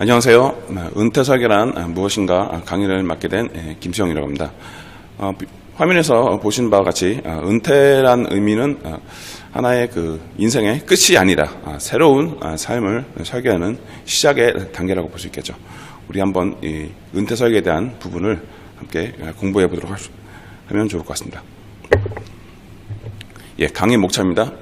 안녕하세요. 은퇴설계란 무엇인가 강의를 맡게 된 김수영이라고 합니다. 화면에서 보신 바와 같이 은퇴란 의미는 하나의 그 인생의 끝이 아니라 새로운 삶을 설계하는 시작의 단계라고 볼 수 있겠죠. 우리 한번 이 은퇴 설계에 대한 부분을 함께 공부해 보도록 하면 좋을 것 같습니다. 강의 목차입니다.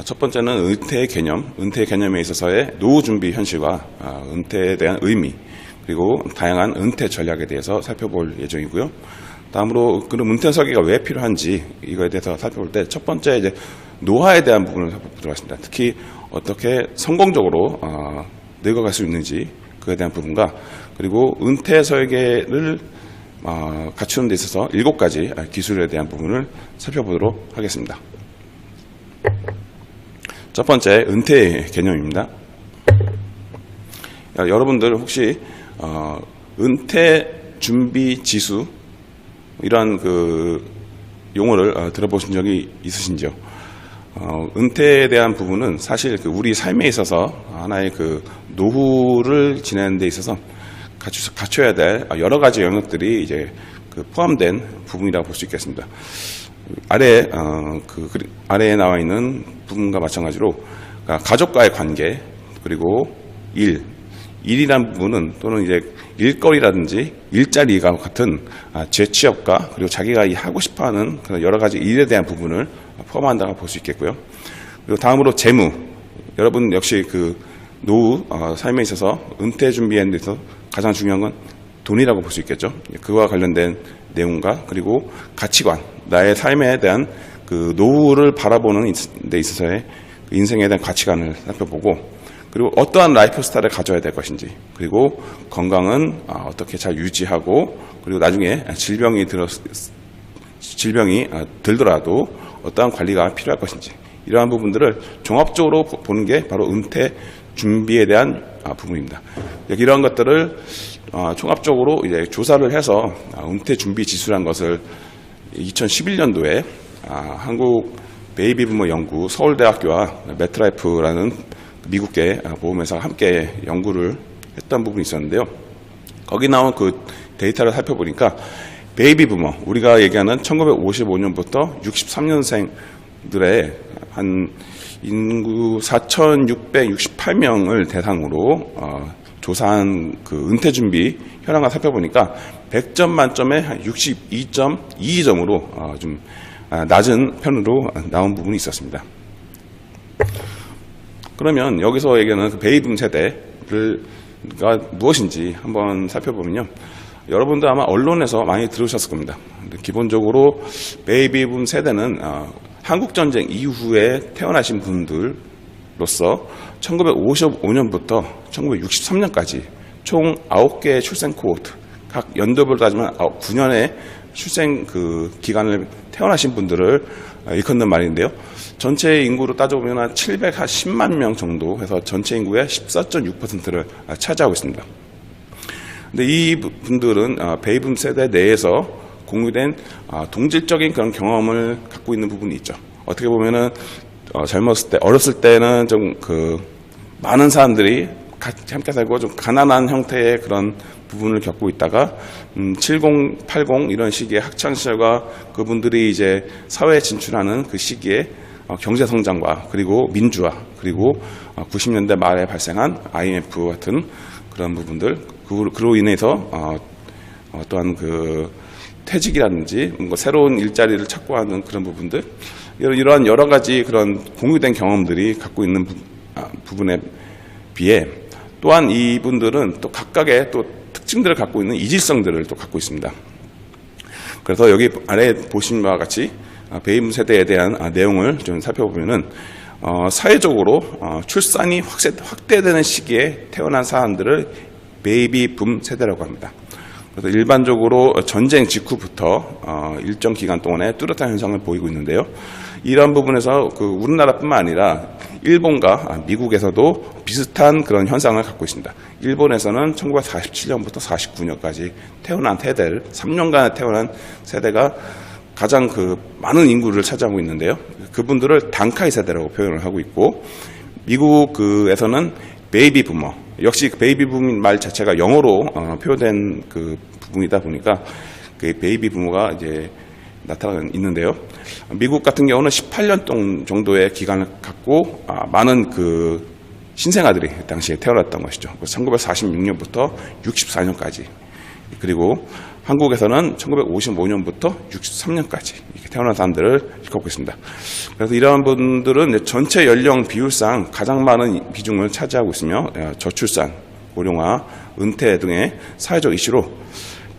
첫 번째는 은퇴의 개념, 은퇴의 개념에 있어서의 노후 준비 현실과 은퇴에 대한 의미, 그리고 다양한 은퇴 전략에 대해서 살펴볼 예정이고요. 다음으로 그럼 은퇴 설계가 왜 필요한지 이거에 대해서 살펴볼 때 첫 번째 이제 노화에 대한 부분을 살펴보도록 하겠습니다. 특히 어떻게 성공적으로 늙어갈 수 있는지 그에 대한 부분과 그리고 은퇴 설계를 갖추는 데 있어서 7가지 기술에 대한 부분을 살펴보도록 하겠습니다. 첫 번째 은퇴 개념입니다. 여러분들 혹시 은퇴 준비 지수 이러한 그 용어를 들어보신 적이 있으신지요? 은퇴에 대한 부분은 사실 우리 삶에 있어서 하나의 그 노후를 지내는 데 있어서 갖춰야 될 여러 가지 영역들이 이제 포함된 부분이라고 볼 수 있겠습니다. 아래에 나와 있는 부분과 마찬가지로 가족과의 관계 그리고 일이란 부분은 또는 이제 일거리라든지 일자리가 같은 재취업과 그리고 자기가 하고 싶어하는 그런 여러 가지 일에 대한 부분을 포함한다고 볼 수 있겠고요. 그리고 다음으로 재무. 여러분 역시 그 노후 삶에 있어서 은퇴 준비하는 데 있어서 가장 중요한 건 돈이라고 볼 수 있겠죠. 그와 관련된 내용과 그리고 가치관, 나의 삶에 대한 그 노후를 바라보는 데 있어서의 인생에 대한 가치관을 살펴보고 그리고 어떠한 라이프 스타일을 가져야 될 것인지 그리고 건강은 어떻게 잘 유지하고 그리고 나중에 질병이 들더라도 어떠한 관리가 필요할 것인지 이러한 부분들을 종합적으로 보는 게 바로 은퇴 준비에 대한 부분입니다. 이러한 것들을 종합적으로 이제 조사를 해서 은퇴 준비 지수라는 것을 2011년도에 한국 베이비부머 연구 서울대학교와 메트라이프라는 미국계 보험회사가 함께 연구를 했던 부분이 있었는데요. 거기 나온 그 데이터를 살펴보니까 베이비부머, 우리가 얘기하는 1955년부터 63년생들의 한 인구 4,668명을 대상으로 조사한 그 은퇴 준비 현황을 살펴보니까 100점 만점에 한 62.22점으로 좀 낮은 편으로 나온 부분이 있었습니다. 그러면 여기서 얘기하는 그 베이비붐 세대가 무엇인지 한번 살펴보면요. 여러분들 아마 언론에서 많이 들으셨을 겁니다. 기본적으로 베이비붐 세대는 한국전쟁 이후에 태어나신 분들로서 1955년부터 1963년까지 총 9개의 출생 코호트, 각 연도별로 따지면 9년의 출생 그 기간을 태어나신 분들을 일컫는 말인데요. 전체 인구로 따져보면 한 710만 명 정도 해서 전체 인구의 14.6%를 차지하고 있습니다. 근데 이 분들은 베이비붐 세대 내에서 공유된 동질적인 그런 경험을 갖고 있는 부분이 있죠. 어떻게 보면은 젊었을 때, 어렸을 때는 좀 많은 사람들이 같이 함께 살고 좀 가난한 형태의 그런 부분을 겪고 있다가 70, 80 이런 시기에 학창 시절과 그분들이 이제 사회에 진출하는 그 시기에 경제 성장과 그리고 민주화 그리고 90년대 말에 발생한 IMF 같은 그런 부분들 그로 인해서 어떠한 그 퇴직이라든지 뭔가 새로운 일자리를 찾고 하는 그런 부분들 이러한 여러 가지 그런 공유된 경험들이 갖고 있는 부분에 비해 또한 이분들은 또 각각의 또 특징들을 갖고 있는 이질성들을 또 갖고 있습니다. 그래서 여기 아래 보신 바와 같이 베이비붐 세대에 대한 내용을 좀 살펴보면은 사회적으로 출산이 확대되는 시기에 태어난 사람들을 베이비붐 세대라고 합니다. 그래서 일반적으로 전쟁 직후부터 일정 기간 동안에 뚜렷한 현상을 보이고 있는데요. 이런 부분에서 우리나라뿐만 아니라 일본과 미국에서도 비슷한 그런 현상을 갖고 있습니다. 일본에서는 1947년부터 49년까지 태어난 세대를 3년간에 태어난 세대가 가장 많은 인구를 차지하고 있는데요. 그분들을 단카이 세대라고 표현을 하고 있고 미국에서는 베이비 부머. 역시 베이비 붐 말 자체가 영어로 표현된 그 부분이다 보니까 그 베이비 부머가 이제 나타나고 있는데요. 미국 같은 경우는 18년 정도의 기간을 갖고 많은 그 신생아들이 당시에 태어났던 것이죠. 1946년부터 64년까지. 그리고 한국에서는 1955년부터 63년까지 이렇게 태어난 사람들을 일컫고 있습니다. 그래서 이러한 분들은 전체 연령 비율상 가장 많은 비중을 차지하고 있으며 저출산, 고령화, 은퇴 등의 사회적 이슈로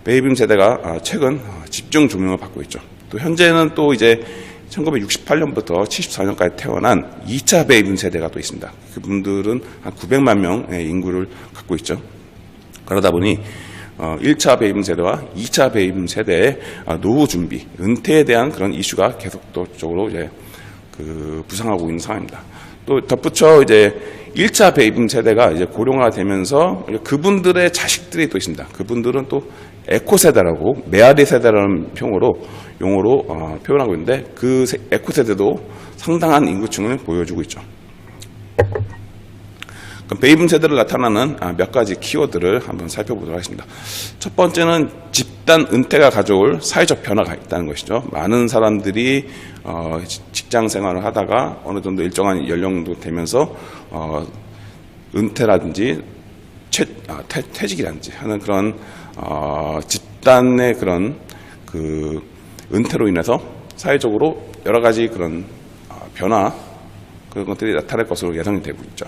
베이비붐 세대가 최근 집중 조명을 받고 있죠. 또 현재는 또 이제 1968년부터 74년까지 태어난 2차 베이비붐 세대가 또 있습니다. 그분들은 한 900만 명의 인구를 갖고 있죠. 그러다 보니 1차 베이비붐 세대와 2차 베이비붐 세대의 노후 준비, 은퇴에 대한 그런 이슈가 계속적으로 이제 부상하고 있는 상황입니다. 또 덧붙여 이제 1차 베이비붐 세대가 이제 고령화되면서 그분들의 자식들이 또 있습니다. 그분들은 또 에코 세대라고 메아리 세대라는 용어로 표현하고 있는데 그 에코 세대도 상당한 인구층을 보여주고 있죠. 그럼 베이비붐 세대를 나타나는 몇 가지 키워드를 한번 살펴보도록 하겠습니다. 첫 번째는 집단 은퇴가 가져올 사회적 변화가 있다는 것이죠. 많은 사람들이 직장 생활을 하다가 어느 정도 일정한 연령도 되면서 은퇴라든지 퇴직이라든지 하는 그런 집단의 그런 그 은퇴로 인해서 사회적으로 여러 가지 그런 변화 그런 것들이 나타날 것으로 예상이 되고 있죠.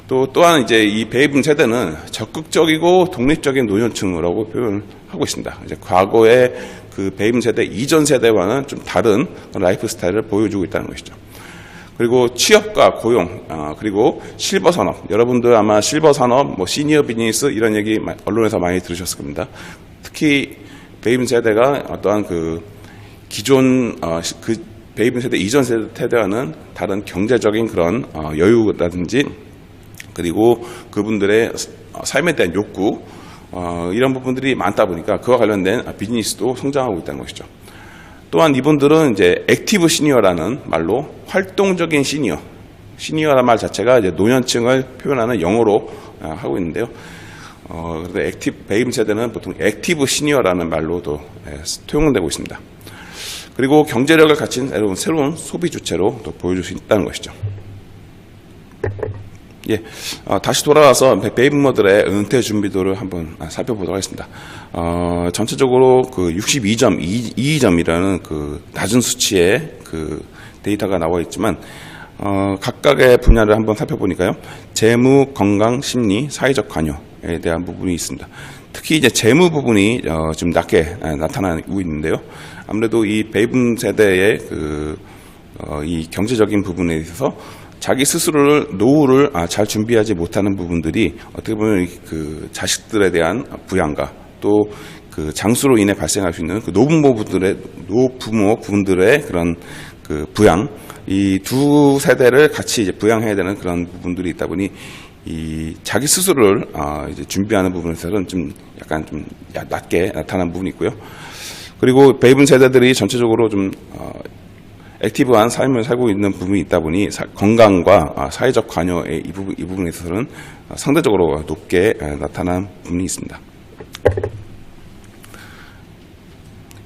또한 이제 이 베이비붐 세대는 적극적이고 독립적인 노년층이라고 표현하고 있습니다. 이제 과거의 그 베이비붐 세대 이전 세대와는 좀 다른 라이프 스타일을 보여주고 있다는 것이죠. 그리고 취업과 고용, 그리고 실버 산업. 여러분들 아마 실버 산업, 뭐 시니어 비즈니스 이런 얘기 언론에서 많이 들으셨을 겁니다. 특히 베이비붐 세대가 어떠한 그 기존 그 베이비붐 세대 이전 세대와는 다른 경제적인 그런 여유라든지 그리고 그분들의 삶에 대한 욕구 이런 부분들이 많다 보니까 그와 관련된 비즈니스도 성장하고 있다는 것이죠. 또한 이분들은 이제 액티브 시니어라는 말로 활동적인 시니어라는 말 자체가 이제 노년층을 표현하는 영어로 하고 있는데요. 그런데 베이비붐 세대는 보통 액티브 시니어라는 말로도 통용되고 있습니다. 그리고 경제력을 갖춘 새로운 소비 주체로 또 보여줄 수 있다는 것이죠. 예, 다시 돌아와서 베이비부머들의 은퇴 준비도를 한번 살펴보도록 하겠습니다. 전체적으로 그 62.22점이라는 그 낮은 수치의 그 데이터가 나와 있지만, 각각의 분야를 한번 살펴보니까요. 재무, 건강, 심리, 사회적 관여에 대한 부분이 있습니다. 특히 이제 재무 부분이 좀 낮게 나타나고 있는데요. 아무래도 이 베이비붐 세대의 이 경제적인 부분에 있어서 자기 스스로를 노후를 잘 준비하지 못하는 부분들이 어떻게 보면 그 자식들에 대한 부양과 또 그 장수로 인해 발생할 수 있는 그 노부모 분들의 그런 그 부양, 이 두 세대를 같이 이제 부양해야 되는 그런 부분들이 있다 보니 이 자기 스스로를 이제 준비하는 부분에서는 좀 약간 좀 낮게 나타난 부분이 있고요. 그리고 베이비붐 세대들이 전체적으로 좀 액티브한 삶을 살고 있는 부분이 있다 보니 건강과 사회적 관여의 이 부분에 있어서는 상대적으로 높게 나타난 부분이 있습니다.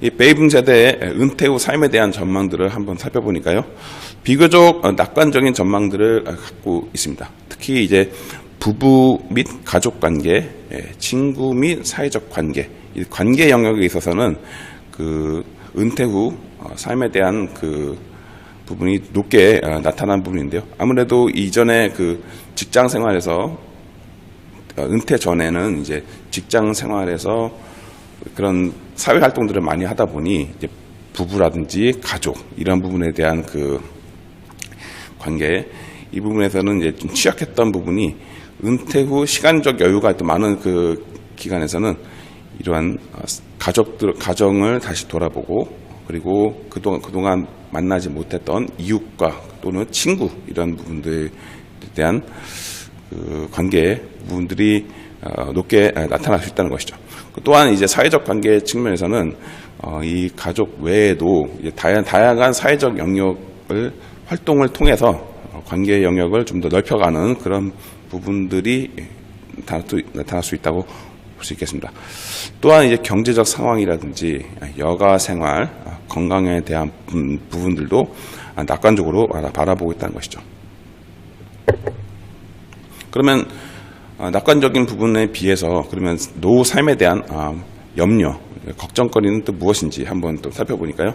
이 베이비붐 세대의 은퇴 후 삶에 대한 전망들을 한번 살펴보니까요. 비교적 낙관적인 전망들을 갖고 있습니다. 특히 이제 부부 및 가족 관계, 친구 및 사회적 관계, 이 관계 영역에 있어서는 그 은퇴 후 삶에 대한 그 부분이 높게 나타난 부분인데요. 아무래도 이전에 그 직장 생활에서 은퇴 전에는 이제 직장 생활에서 그런 사회 활동들을 많이 하다 보니 이제 부부라든지 가족 이런 부분에 대한 그 관계 이 부분에서는 이제 좀 취약했던 부분이 은퇴 후 시간적 여유가 또 많은 그 기간에서는 이러한 가정을 다시 돌아보고 그리고 그동안 만나지 못했던 이웃과 또는 친구 이런 부분들에 대한 그 관계 부분들이 높게 나타날 수 있다는 것이죠. 또한 이제 사회적 관계 측면에서는 이 가족 외에도 이제 다양한 사회적 영역을 활동을 통해서 관계 영역을 좀 더 넓혀가는 그런 부분들이 나타날 수 있다고 볼 수 있겠습니다. 또한 이제 경제적 상황이라든지 여가 생활, 건강에 대한 부분들도 낙관적으로 바라보고 있다는 것이죠. 그러면 낙관적인 부분에 비해서 그러면 노후 삶에 대한 염려, 걱정거리는 또 무엇인지 한번 또 살펴보니까요.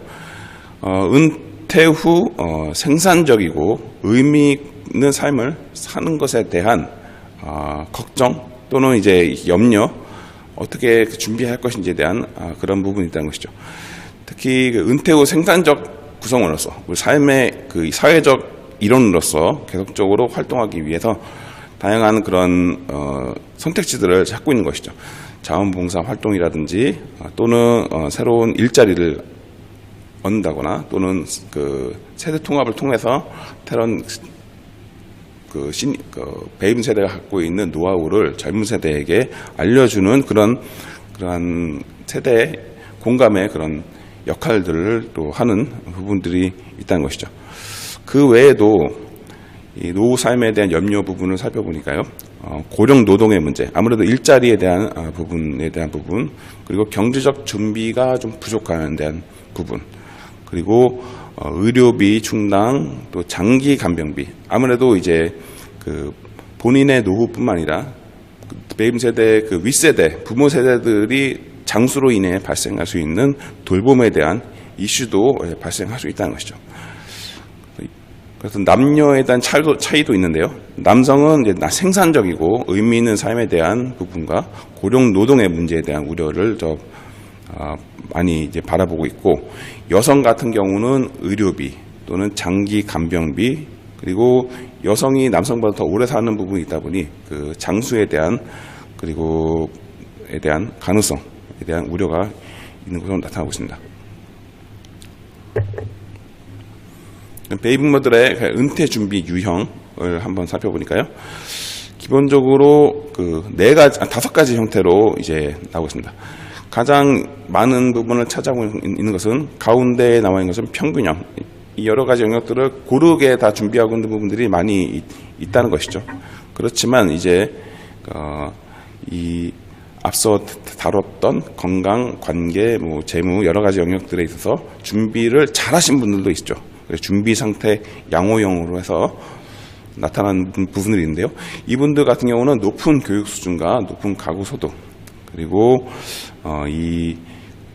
은퇴 후 생산적이고 의미 있는 삶을 사는 것에 대한 걱정 또는 이제 염려, 어떻게 준비할 것인지에 대한 그런 부분이 있다는 것이죠. 특히 그 은퇴 후 생산적 구성원으로서 우리 삶의 그 사회적 일원으로서 계속적으로 활동하기 위해서 다양한 그런 선택지들을 찾고 있는 것이죠. 자원봉사 활동이라든지 또는 새로운 일자리를 얻는다거나 또는 그 세대 통합을 통해서 새로운 베이비 세대가 갖고 있는 노하우를 젊은 세대에게 알려주는 그러한 세대 공감의 그런 역할들을 또 하는 부분들이 있다는 것이죠. 그 외에도 이 노후 삶에 대한 염려 부분을 살펴보니까요. 고령 노동의 문제, 아무래도 일자리에 대한 부분, 그리고 경제적 준비가 좀 부족한 대한 부분, 그리고 의료비 충당, 또 장기 간병비. 아무래도 이제 그 본인의 노후뿐만 아니라 베이비 세대 그 윗세대 부모 세대들이 장수로 인해 발생할 수 있는 돌봄에 대한 이슈도 발생할 수 있다는 것이죠. 그래서 남녀에 대한 차이도 있는데요. 남성은 이제 생산적이고 의미 있는 삶에 대한 부분과 고령 노동의 문제에 대한 우려를 많이 이제 바라보고 있고, 여성 같은 경우는 의료비 또는 장기 간병비, 그리고 여성이 남성보다 더 오래 사는 부분이 있다 보니 그 장수에 대한 가능성에 대한 우려가 있는 것으로 나타나고 있습니다. 베이비부머들의 은퇴 준비 유형을 한번 살펴보니까요. 기본적으로 그 5가지 형태로 이제 나오고 있습니다. 가장 많은 부분을 차지하고 있는 것은 가운데에 나와 있는 것은 평균형. 이 여러 가지 영역들을 고르게 다 준비하고 있는 부분들이 많이 있다는 것이죠. 그렇지만 이제 이 앞서 다뤘던 건강, 관계, 재무 여러 가지 영역들에 있어서 준비를 잘하신 분들도 있죠. 준비 상태 양호형으로 해서 나타나는 부분들이 있는데요. 이분들 같은 경우는 높은 교육 수준과 높은 가구 소득, 그리고 이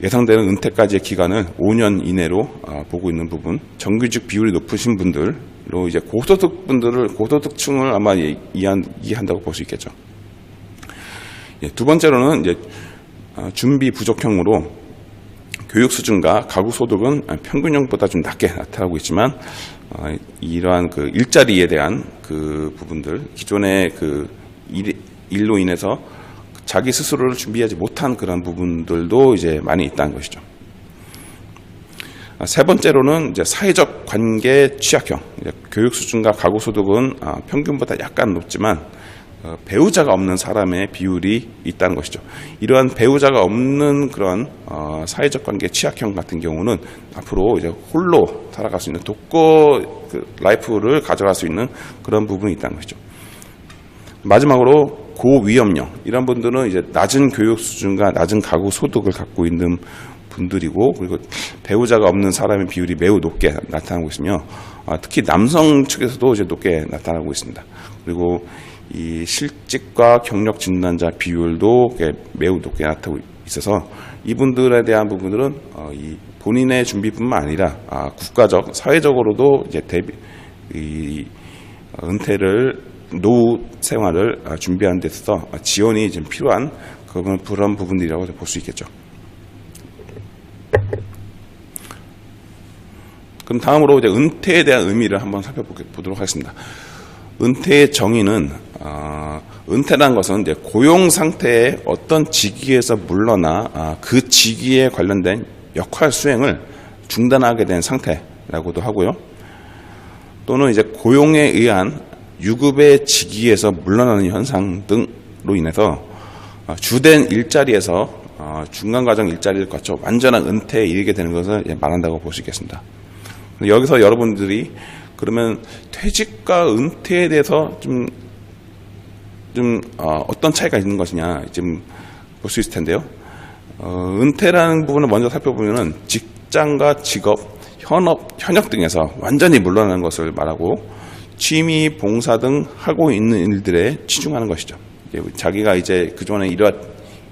예상되는 은퇴까지의 기간을 5년 이내로 보고 있는 부분, 정규직 비율이 높으신 분들로 이제 고소득층을 아마 이해한다고 볼 수 있겠죠. 두 번째로는 이제 준비 부족형으로 교육 수준과 가구 소득은 평균형보다 좀 낮게 나타나고 있지만, 이러한 그 일자리에 대한 그 부분들, 기존의 그 일로 인해서 자기 스스로를 준비하지 못한 그런 부분들도 이제 많이 있다는 것이죠. 세 번째로는 이제 사회적 관계 취약형, 교육 수준과 가구 소득은 평균보다 약간 높지만 배우자가 없는 사람의 비율이 있다는 것이죠. 이러한 배우자가 없는 그런 사회적 관계 취약형 같은 경우는 앞으로 이제 홀로 살아갈 수 있는 독거 라이프를 가져갈 수 있는 그런 부분이 있다는 것이죠. 마지막으로 고위험형, 이런 분들은 이제 낮은 교육 수준과 낮은 가구 소득을 갖고 있는 분들이고, 그리고 배우자가 없는 사람의 비율이 매우 높게 나타나고 있으며, 특히 남성 측에서도 이제 높게 나타나고 있습니다. 그리고 이 실직과 경력 진단자 비율도 매우 높게 나타나고 있어서 이분들에 대한 부분들은 이 본인의 준비뿐만 아니라 국가적, 사회적으로도 이제 은퇴를 노후 생활을 준비하는 데 있어서 지원이 좀 필요한 그런 부분들이라고 볼 수 있겠죠. 그럼 다음으로 이제 은퇴에 대한 의미를 한번 살펴보도록 하겠습니다. 은퇴의 정의는 은퇴란 것은 이제 고용 상태의 어떤 직위에서 물러나 그 직위에 관련된 역할 수행을 중단하게 된 상태라고도 하고요. 또는 이제 고용에 의한 유급의 직위에서 물러나는 현상 등으로 인해서 주된 일자리에서 중간 과정 일자리를 거쳐 완전한 은퇴에 이르게 되는 것을 말한다고 볼 수 있겠습니다. 여기서 여러분들이 그러면 퇴직과 은퇴에 대해서 좀 좀 어떤 차이가 있는 것이냐 지금 볼 수 있을 텐데요. 은퇴라는 부분을 먼저 살펴보면은 직장과 직업, 현역 등에서 완전히 물러나는 것을 말하고 취미, 봉사 등 하고 있는 일들에 치중하는 것이죠. 자기가 이제 그전에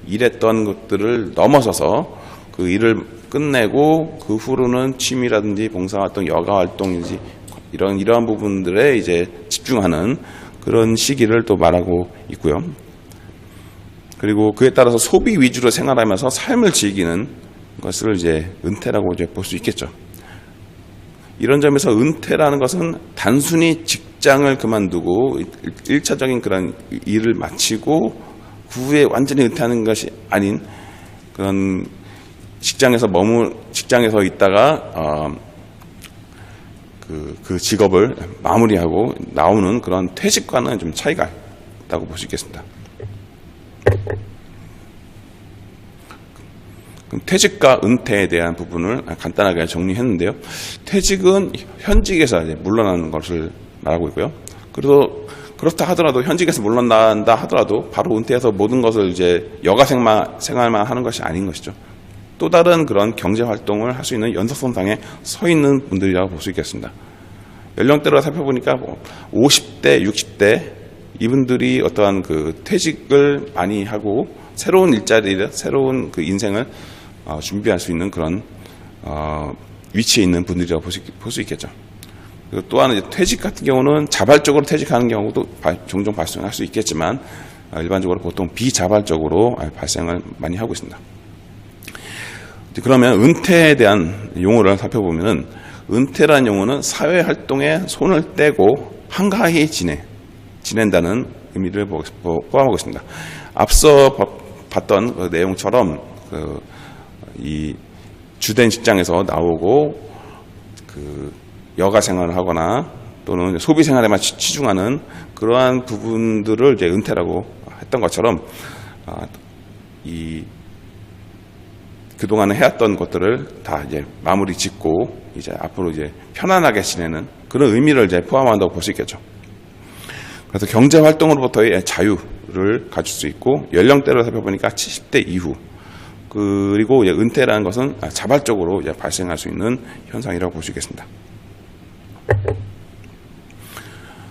일했던 것들을 넘어서서 그 일을 끝내고 그 후로는 취미라든지 봉사활동, 여가활동인지 이러한 부분들에 이제 집중하는 그런 시기를 또 말하고 있고요. 그리고 그에 따라서 소비 위주로 생활하면서 삶을 즐기는 것을 이제 은퇴라고 이제 볼 수 있겠죠. 이런 점에서 은퇴라는 것은 단순히 직장을 그만두고 1차적인 그런 일을 마치고 그 후에 완전히 은퇴하는 것이 아닌 그런 직장에서 있다가 그 직업을 마무리하고 나오는 그런 퇴직과는 좀 차이가 있다고 볼 수 있겠습니다. 퇴직과 은퇴에 대한 부분을 간단하게 정리했는데요. 퇴직은 현직에서 이제 물러나는 것을 말하고 있고요. 그렇다 하더라도 현직에서 물러난다 하더라도 바로 은퇴해서 모든 것을 이제 여가 생활만 하는 것이 아닌 것이죠. 또 다른 그런 경제 활동을 할 수 있는 연속선상에 서 있는 분들이라고 볼 수 있겠습니다. 연령대로 살펴보니까 50대, 60대 이분들이 어떠한 그 퇴직을 많이 하고 새로운 일자리를, 새로운 그 인생을 준비할 수 있는 그런 위치에 있는 분들이라고 볼 수 있겠죠. 그리고 또 하나 퇴직 같은 경우는 자발적으로 퇴직하는 경우도 종종 발생할 수 있겠지만 일반적으로 보통 비자발적으로 발생을 많이 하고 있습니다. 그러면 은퇴에 대한 용어를 살펴보면은 은퇴라는 용어는 사회 활동에 손을 떼고 한가히 지낸다는 의미를 포함하고 있습니다. 앞서 봤던 그 내용처럼 이 주된 직장에서 나오고 그 여가 생활을 하거나 또는 소비 생활에만 치중하는 그러한 부분들을 이제 은퇴라고 했던 것처럼 그동안 해왔던 것들을 다 이제 마무리 짓고 이제 앞으로 이제 편안하게 지내는 그런 의미를 이제 포함한다고 볼 수 있겠죠. 그래서 경제 활동으로부터의 자유를 가질 수 있고 연령대로 살펴보니까 70대 이후 그리고 이제 은퇴라는 것은 자발적으로 이제 발생할 수 있는 현상이라고 볼 수 있겠습니다.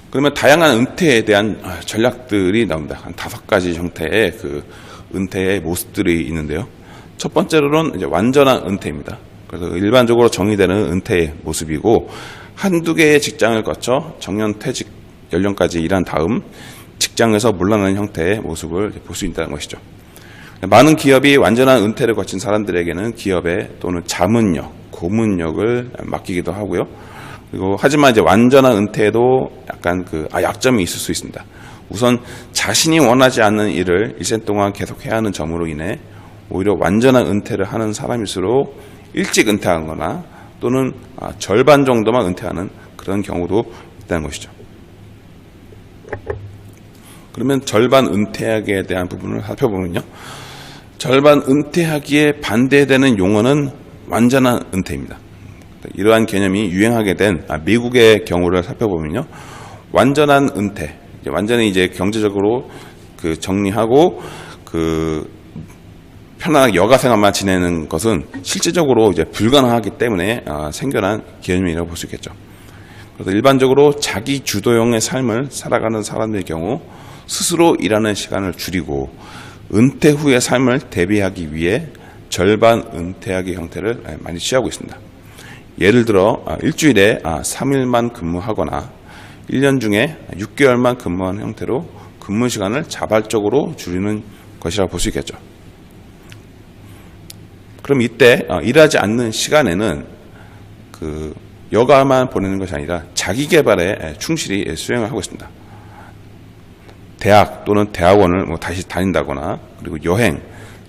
그러면 다양한 은퇴에 대한 전략들이 나옵니다. 한 5가지 형태의 그 은퇴의 모습들이 있는데요. 첫 번째로는 이제 완전한 은퇴입니다. 그래서 일반적으로 정의되는 은퇴의 모습이고 한두 개의 직장을 거쳐 정년 퇴직 연령까지 일한 다음 직장에서 물러나는 형태의 모습을 볼 수 있다는 것이죠. 많은 기업이 완전한 은퇴를 거친 사람들에게는 기업에 또는 자문력, 고문력을 맡기기도 하고요. 그리고 하지만 이제 완전한 은퇴에도 약간 약점이 있을 수 있습니다. 우선 자신이 원하지 않는 일을 일생 동안 계속해야 하는 점으로 인해 오히려 완전한 은퇴를 하는 사람일수록 일찍 은퇴하거나 또는 절반 정도만 은퇴하는 그런 경우도 있다는 것이죠. 그러면 절반 은퇴하기에 대한 부분을 살펴보면요. 절반 은퇴하기에 반대되는 용어는 완전한 은퇴입니다. 이러한 개념이 유행하게 된 미국의 경우를 살펴보면요. 완전한 은퇴, 완전히 이제 경제적으로 정리하고 편안하게 여가 생활만 지내는 것은 실질적으로 이제 불가능하기 때문에 생겨난 개념이라고 볼 수 있겠죠. 그래서 일반적으로 자기 주도형의 삶을 살아가는 사람들의 경우 스스로 일하는 시간을 줄이고 은퇴 후의 삶을 대비하기 위해 절반 은퇴하기 형태를 많이 취하고 있습니다. 예를 들어 일주일에 3일만 근무하거나 1년 중에 6개월만 근무하는 형태로 근무 시간을 자발적으로 줄이는 것이라고 볼 수 있겠죠. 그럼 이때 일하지 않는 시간에는 여가만 보내는 것이 아니라 자기 개발에 충실히 수행을 하고 있습니다. 대학 또는 대학원을 다시 다닌다거나 그리고 여행,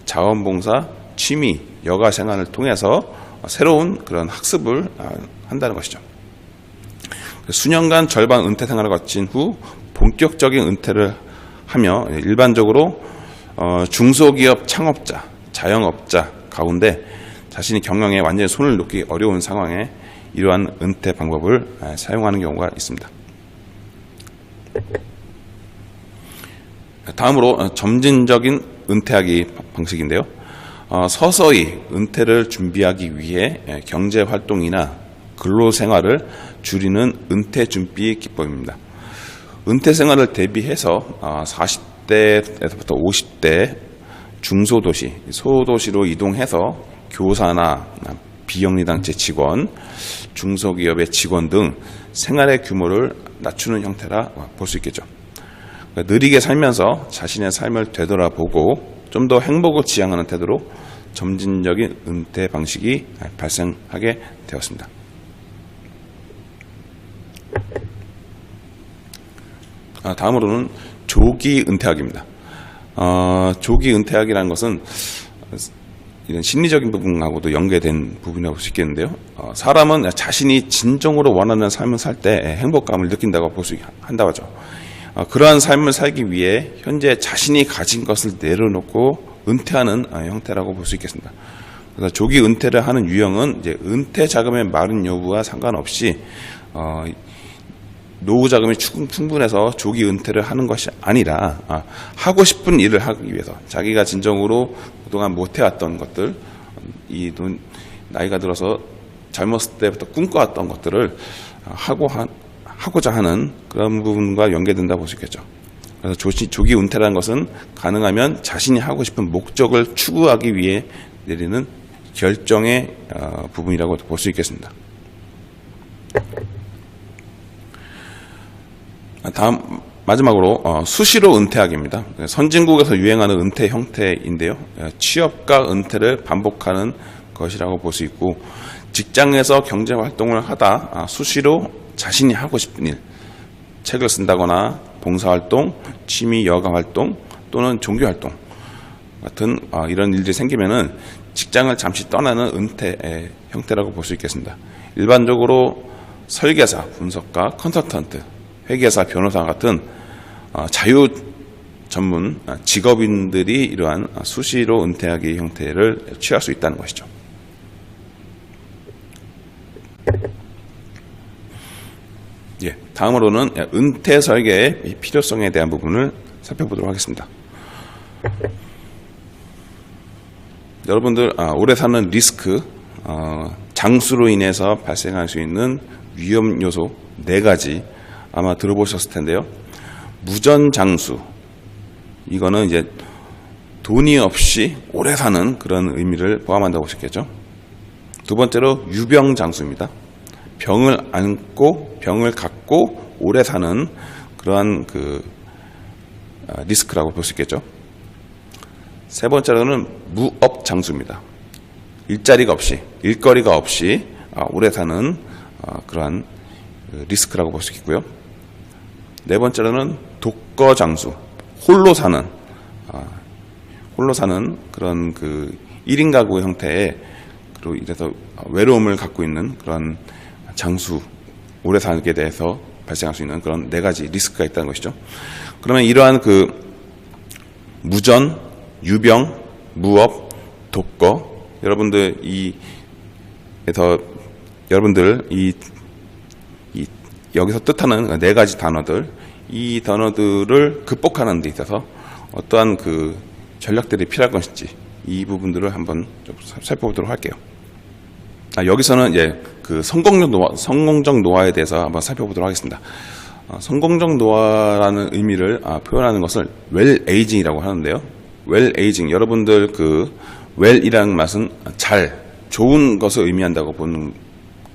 자원봉사, 취미, 여가 생활을 통해서 새로운 그런 학습을 한다는 것이죠. 수년간 절반 은퇴 생활을 거친 후 본격적인 은퇴를 하며 일반적으로 중소기업 창업자, 자영업자 가운데 자신이 경영에 완전히 손을 놓기 어려운 상황에 이러한 은퇴 방법을 사용하는 경우가 있습니다. 다음으로 점진적인 은퇴하기 방식인데요. 서서히 은퇴를 준비하기 위해 경제활동이나 근로생활을 줄이는 은퇴 준비 기법입니다. 은퇴 생활을 대비해서 40대에서부터 50대 중소도시, 소도시로 이동해서 교사나 비영리단체 직원, 중소기업의 직원 등 생활의 규모를 낮추는 형태라 볼 수 있겠죠. 느리게 살면서 자신의 삶을 되돌아보고 좀 더 행복을 지향하는 태도로 점진적인 은퇴 방식이 발생하게 되었습니다. 다음으로는 조기 은퇴하기입니다. 조기 은퇴하기라는 것은 이런 심리적인 부분하고도 연계된 부분이라고 볼 수 있겠는데요. 사람은 자신이 진정으로 원하는 삶을 살 때 행복감을 느낀다고 볼 수 한다고 하죠. 그러한 삶을 살기 위해 현재 자신이 가진 것을 내려놓고 은퇴하는 형태라고 볼 수 있겠습니다. 그래서 조기 은퇴를 하는 유형은 이제 은퇴 자금의 마련 여부와 상관없이 노후 자금이 충분해서 조기 은퇴를 하는 것이 아니라 하고 싶은 일을 하기 위해서 자기가 진정으로 그동안 못해왔던 것들, 나이가 들어서 젊었을 때부터 꿈꿔왔던 것들을 하고자 하는 그런 부분과 연계된다고 볼 수 있겠죠. 그래서 조기 은퇴라는 것은 가능하면 자신이 하고 싶은 목적을 추구하기 위해 내리는 결정의 부분이라고 볼 수 있겠습니다. 마지막으로 수시로 은퇴하기입니다. 선진국에서 유행하는 은퇴 형태인데요. 취업과 은퇴를 반복하는 것이라고 볼 수 있고, 직장에서 경제활동을 하다 수시로 자신이 하고 싶은 일, 책을 쓴다거나 봉사활동, 취미 여가활동 또는 종교활동 같은 이런 일들이 생기면은 직장을 잠시 떠나는 은퇴의 형태라고 볼 수 있겠습니다. 일반적으로 설계사, 분석가, 컨설턴트, 회계사, 변호사 같은 자유 전문 직업인들이 이러한 수시로 은퇴하기 형태를 취할 수 있다는 것이죠. 다음으로는 은퇴 설계의 필요성에 대한 부분을 살펴보도록 하겠습니다. 여러분들 오래 사는 리스크, 장수로 인해서 발생할 수 있는 위험 요소 4가지 아마 들어보셨을 텐데요. 무전장수, 이거는 이제 돈이 없이 오래 사는 그런 의미를 포함한다고 보셨겠죠. 두 번째로 유병장수입니다. 병을 안고 병을 갖고 오래 사는 그러한 리스크라고 볼 수 있겠죠. 세 번째로는 무업장수입니다. 일거리가 없이 오래 사는 그러한 리스크라고 볼 수 있고요. 네 번째로는 독거장수, 홀로 사는 그런 1인 가구 형태의, 그리고 이래서 외로움을 갖고 있는 그런 장수, 오래 살게 돼서 발생할 수 있는 그런 4가지 리스크가 있다는 것이죠. 그러면 이러한 무전, 유병, 무업, 독거, 여러분들 여기서 뜻하는 4가지 단어들, 이 단어들을 극복하는 데 있어서 어떠한 전략들이 필요할 것인지 이 부분들을 한번 좀 살펴보도록 할게요. 여기서는 이제 성공적 노화에 대해서 한번 살펴보도록 하겠습니다. 성공적 노화라는 의미를 표현하는 것을 웰에이징이라고 하는데요. 웰에이징, 여러분들 웰이라는 맛은 좋은 것을 의미한다고 보는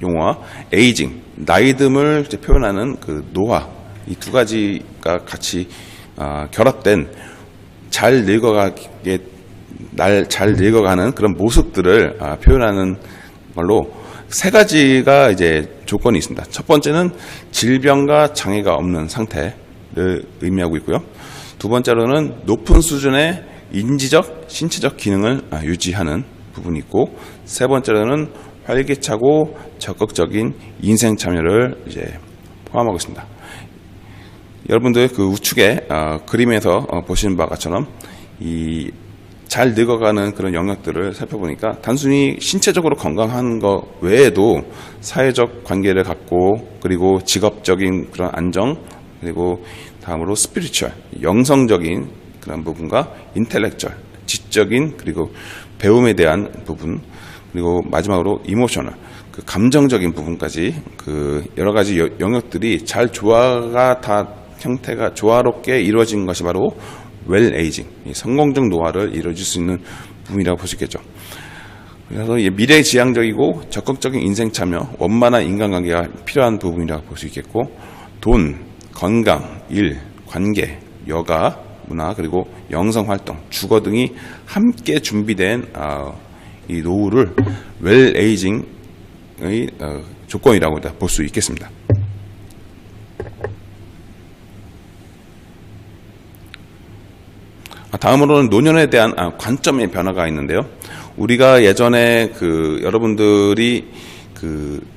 용어와 에이징, 나이듦을 표현하는 노화, 이 2가지가 같이 결합된 잘 늙어가는 그런 모습들을 표현하는 걸로 3가지가 이제 조건이 있습니다. 첫 번째는 질병과 장애가 없는 상태를 의미하고 있고요. 두 번째로는 높은 수준의 인지적, 신체적 기능을 유지하는 부분이 있고, 세 번째로는 활기차고 적극적인 인생 참여를 이제 포함하고 있습니다. 여러분들 우측에 그림에서 보시는 바처럼 잘 늙어가는 그런 영역들을 살펴보니까 단순히 신체적으로 건강한 것 외에도 사회적 관계를 갖고, 그리고 직업적인 그런 안정, 그리고 다음으로 스피리추얼, 영성적인 그런 부분과 인텔렉츄얼, 지적인 그리고 배움에 대한 부분, 그리고 마지막으로 이모셔널, 그 감정적인 부분까지 그 여러 가지 영역들이 잘 조화가 다 형태가 조화롭게 이루어진 것이 바로 웰 에이징, 성공적 노화를 이루어질 수 있는 부분이라고 볼 수 있겠죠. 그래서 미래지향적이고 적극적인 인생 참여, 원만한 인간관계가 필요한 부분이라고 볼 수 있겠고, 돈, 건강, 일, 관계, 여가, 문화, 그리고 영성활동, 주거 등이 함께 준비된 이 노후를 웰 에이징의 조건이라고 볼 수 있겠습니다. 다음으로는 노년에 대한 관점의 변화가 있는데요. 우리가 예전에 여러분들이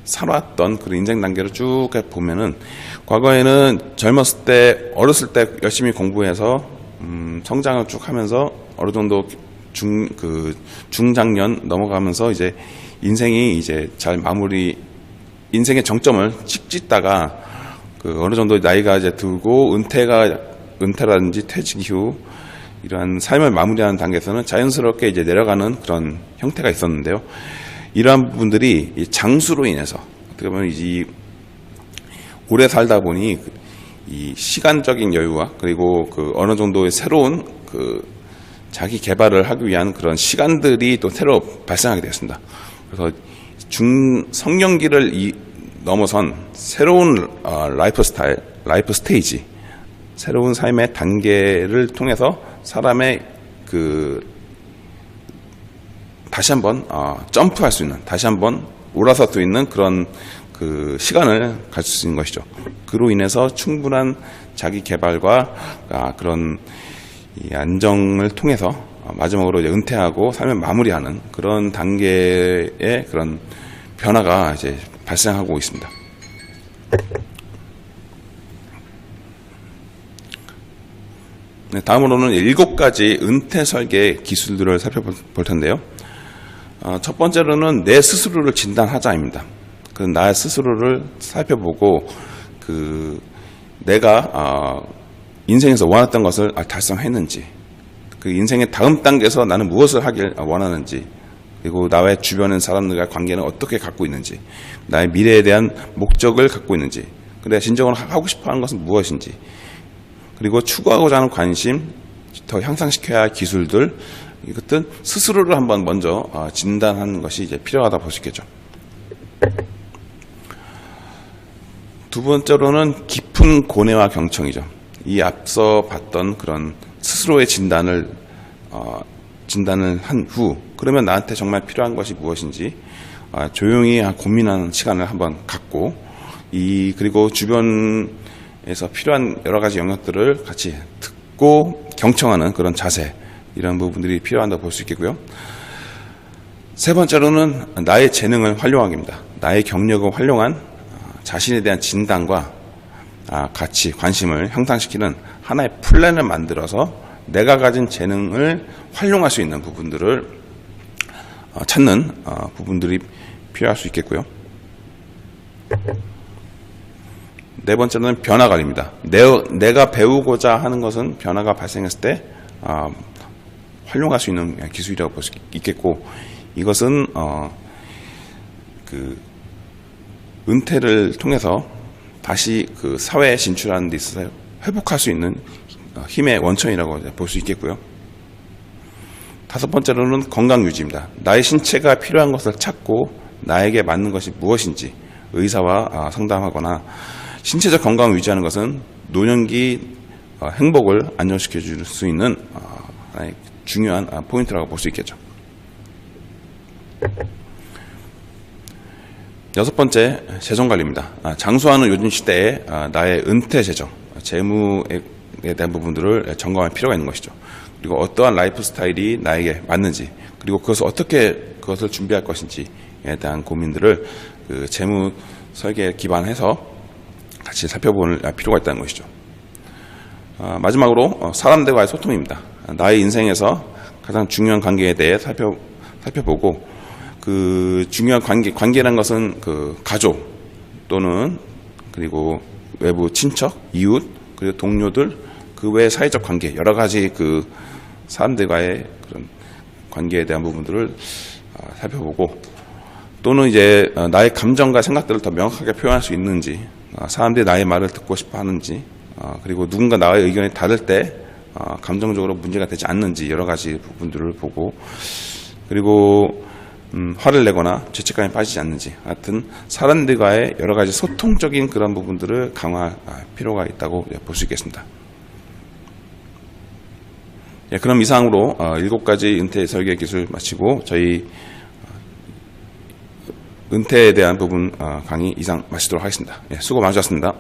살아왔던 그런 인생 단계를 쭉 보면은, 과거에는 젊었을 때, 어렸을 때 열심히 공부해서 성장을 쭉 하면서 어느 정도 중장년 넘어가면서 이제 인생이 이제 잘 인생의 정점을 찍다가 어느 정도 나이가 이제 들고 은퇴라든지 퇴직 이후 이러한 삶을 마무리하는 단계에서는 자연스럽게 이제 내려가는 그런 형태가 있었는데요. 이러한 부분들이 장수로 인해서 어떻게 보면 오래 살다 보니 이 시간적인 여유와 그리고 어느 정도의 새로운 자기 개발을 하기 위한 그런 시간들이 또 새로 발생하게 되었습니다. 그래서 성년기를 넘어선 새로운 라이프 스테이지, 새로운 삶의 단계를 통해서 사람의 다시 한번 점프할 수 있는, 다시 한번 올라설 수 있는 그런 시간을 가질 수 있는 것이죠. 그로 인해서 충분한 자기 개발과 그런 이 안정을 통해서 마지막으로 이제 은퇴하고 삶을 마무리하는 그런 단계의 그런 변화가 이제 발생하고 있습니다. 네, 다음으로는 7가지 은퇴 설계 기술들을 살펴볼 텐데요. 첫 번째로는 내 스스로를 진단하자입니다. 나의 스스로를 살펴보고 내가 인생에서 원했던 것을 달성했는지, 인생의 다음 단계에서 나는 무엇을 하길 원하는지, 그리고 나의 주변의 사람들과의 관계는 어떻게 갖고 있는지, 나의 미래에 대한 목적을 갖고 있는지, 내가 진정으로 하고 싶어하는 것은 무엇인지, 그리고 추구하고자 하는 관심, 더 향상시켜야 할 기술들, 이것들 스스로를 한번 먼저 진단하는 것이 이제 필요하다 볼 수 있겠죠. 두 번째로는 깊은 고뇌와 경청이죠. 이 앞서 봤던 그런 스스로의 진단을 한 후, 그러면 나한테 정말 필요한 것이 무엇인지 조용히 고민하는 시간을 한번 갖고, 그리고 주변에서 필요한 여러 가지 영역들을 같이 듣고 경청하는 그런 자세, 이런 부분들이 필요하다고 볼 수 있겠고요. 세 번째로는 나의 재능을 활용하기입니다. 나의 경력을 활용한 자신에 대한 진단과 가치, 관심을 향상시키는 하나의 플랜을 만들어서 내가 가진 재능을 활용할 수 있는 부분들을 찾는 부분들이 필요할 수 있겠고요. 네 번째는 변화 관리입니다. 내가 배우고자 하는 것은 변화가 발생했을 때 활용할 수 있는 기술이라고 볼 수 있겠고, 이것은 은퇴를 통해서 다시 사회에 진출하는 데 있어서 회복할 수 있는 힘의 원천이라고 볼 수 있겠고요. 다섯 번째로는 건강 유지입니다. 나의 신체가 필요한 것을 찾고 나에게 맞는 것이 무엇인지 의사와 상담하거나, 신체적 건강을 유지하는 것은 노년기 행복을 안정시켜 줄 수 있는 하나의 중요한 포인트라고 볼 수 있겠죠. 여섯 번째, 재정관리입니다. 장수하는 요즘 시대에 나의 은퇴 재정, 재무에 대한 부분들을 점검할 필요가 있는 것이죠. 그리고 어떠한 라이프 스타일이 나에게 맞는지, 그리고 그것을 어떻게 그것을 준비할 것인지에 대한 고민들을 재무 설계에 기반해서 같이 살펴볼 필요가 있다는 것이죠. 마지막으로 사람들과의 소통입니다. 나의 인생에서 가장 중요한 관계에 대해 살펴보고, 중요한 관계라는 것은 가족 또는 그리고 외부 친척, 이웃, 그리고 동료들, 그 외 사회적 관계, 여러 가지 그 사람들과의 그런 관계에 대한 부분들을 살펴보고, 또는 이제 나의 감정과 생각들을 더 명확하게 표현할 수 있는지, 사람들이 나의 말을 듣고 싶어 하는지, 그리고 누군가 나의 의견이 다를 때 감정적으로 문제가 되지 않는지, 여러 가지 부분들을 보고, 그리고 화를 내거나 죄책감에 빠지지 않는지, 하여튼 사람들과의 여러 가지 소통적인 그런 부분들을 강화할 필요가 있다고 볼 수 있겠습니다. 예, 그럼 이상으로 7가지 은퇴 설계 기술 마치고 저희 은퇴에 대한 부분 강의 이상 마치도록 하겠습니다. 예, 수고 많으셨습니다.